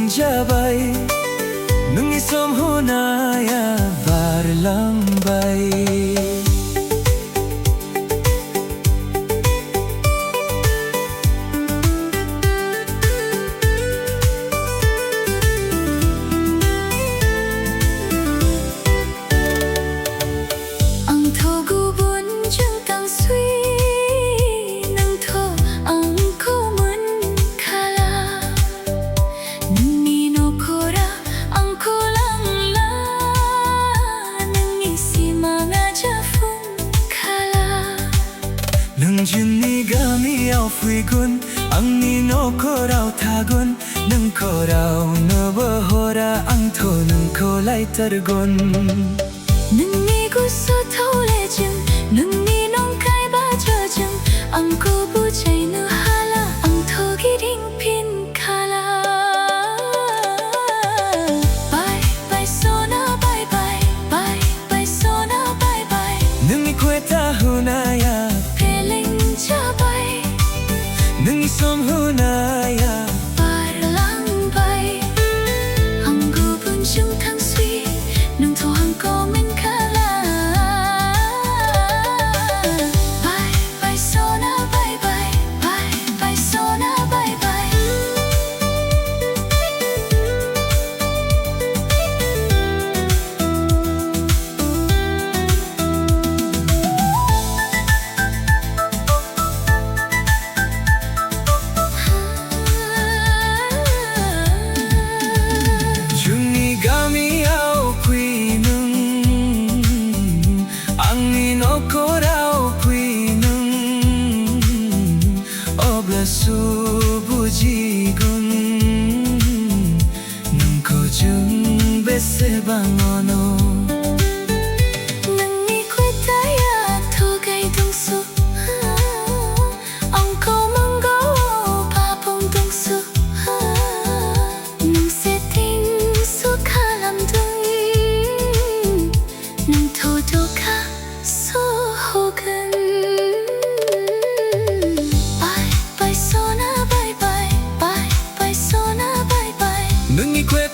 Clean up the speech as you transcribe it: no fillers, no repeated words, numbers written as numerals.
jabay nung isom hunaya varlang bay. Nang juni gami au fui gun ang nino korau thagun nang korau no bahora ang tho nang ko lai targun nang ni gu so thole jing nang ni nong kai ba jo jing ang ko bu chai nu hala ang tho gi ring pin khala. Bye bye sona bye bye bye bye sona bye bye nang ni kweta hunaya nang isom hunaya varlang bay ang gubun chung thang sui nang tho hang ko min khala. Bye bye sona bye bye bye bye sona bye bye. subujigun nang ko jung bese bangono nang ni kweta ya tho gai dong su ang ko mango pa pong dong su nang se ting su khalam dung nang tho do ka so hogan. nung ikwe